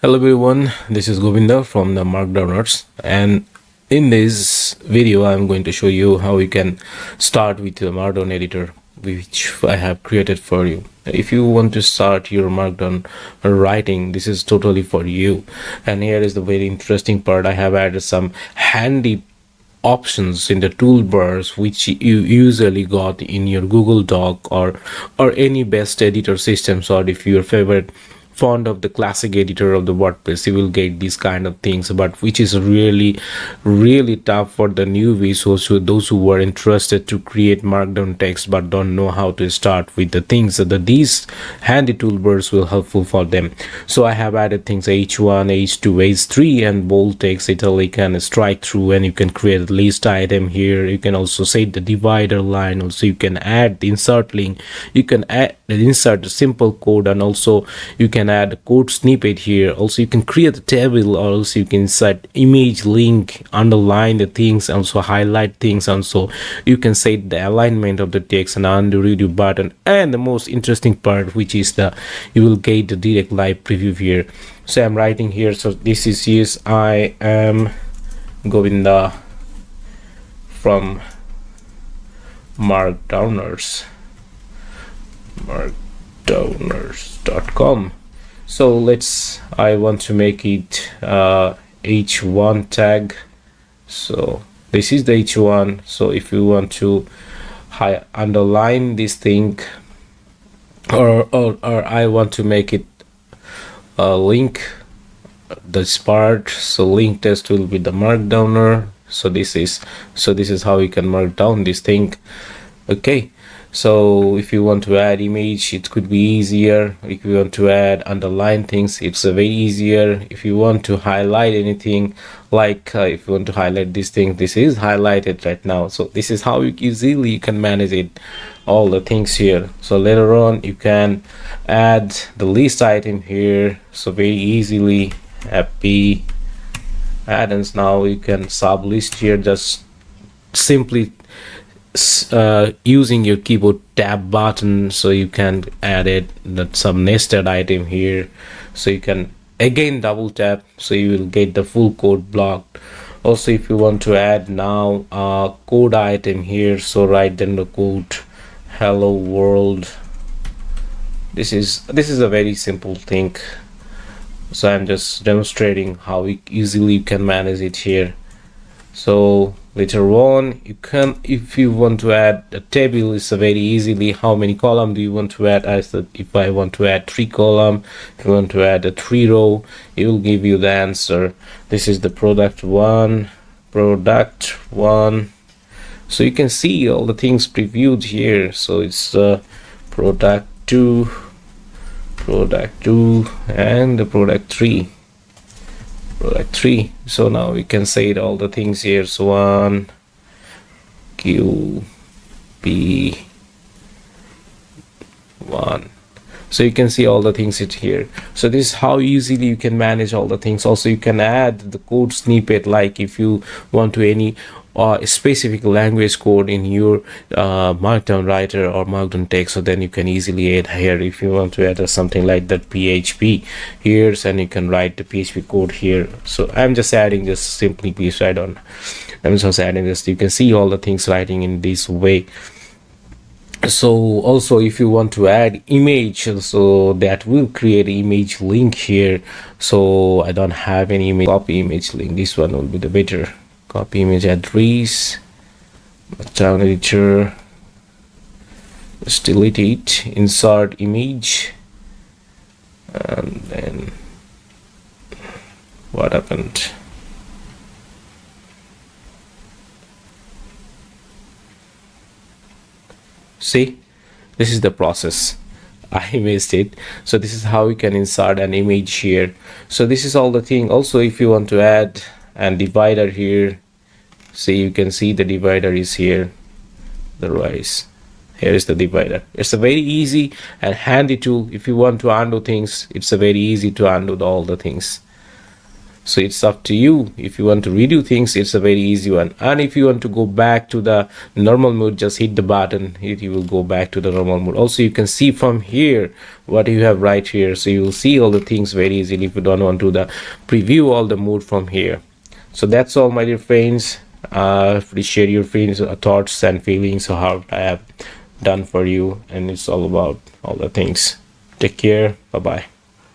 Hello everyone, this is Govinda from the Markdowners, and in this video I'm going to show you how you can start with the Markdown editor which I have created for you. If you want to start your Markdown writing, this is totally for you. And here is the very interesting part. I have added some handy options in the toolbars which you usually got in your Google Doc or any best editor systems, or if your favorite fond of the classic editor of the WordPress, you will get these kind of things, but which is really tough for the newbies, also those who are interested to create markdown text but don't know how to start with the things. So these handy toolbars will helpful for them. So I have added things H1, H2, H3, and bold text, italic, and strike through, and you can create a list item here. You can also set the divider line. Also you can add the insert link, you can insert a simple code, and also you can add a code snippet here. Also you can create a table, or also you can insert image link, underline the things, also highlight things. Also you can set the alignment of the text and undo redo button, and the most interesting part, which is you will get the direct live preview here. So I'm writing here, so this is yes, I am Govinda from markdowners.com. So I want to make it h1 tag. So this is the h1. So if you want to underline this thing, or I want to make it link this part, so link test will be the markdowner. So this is how you can mark down this thing. Okay, so if you want to add image, it could be easier. If you want to add underline things, it's very easier. If you want to highlight anything, like if you want to highlight this thing, this is highlighted right now. So this is how easily you can manage it, all the things here. So later on you can add the list item here, so very easily. Happy add-ins. Now you can sub list here, just simply using your keyboard tab button. So you can add some nested item here, so you can again double tap, so you will get the full code blocked. Also if you want to add now a code item here, so write then the code hello world. This is a very simple thing, so I'm just demonstrating how easily you can manage it here. So later on you can, if you want to add a table, it's a very easily how many column do you want to add. As if I want to add 3 column, if you want to add a 3 row, it will give you the answer. This is the product one. So you can see all the things previewed here. So it's product 2, and the product 3. So now we can say all the things here. So 1 Q P 1. So you can see all the things here. So this is how easily you can manage all the things. Also you can add the code snippet, like if you want to any specific language code in your markdown writer or markdown text, so then you can easily add here. If you want to add something like that PHP here, and you can write the PHP code here. So I'm just adding this simply, please write on. I'm just adding this. You can see all the things writing in this way. So also if you want to add image, so that will create image link here. So I don't have any image, copy image link. This one will be the better. Copy image address, Markdown editor, just delete it, insert image, and then what happened? See, this is the process. I missed it. So this is how you can insert an image here. So this is all the thing. Also if you want to add and divider here, see, you can see the divider is here, otherwise here is the divider. It's a very easy and handy tool. If you want to undo things, it's a very easy to undo all the things. So it's up to you. If you want to redo things, it's a very easy one. And if you want to go back to the normal mode, just hit the button, you will go back to the normal mode. Also, you can see from here what you have right here, so you will see all the things very easily if you don't want to preview all the mode from here. So that's all, my dear friends. Please share your feelings, thoughts and feelings of how I have done for you, and it's all about all the things. Take care. Bye bye.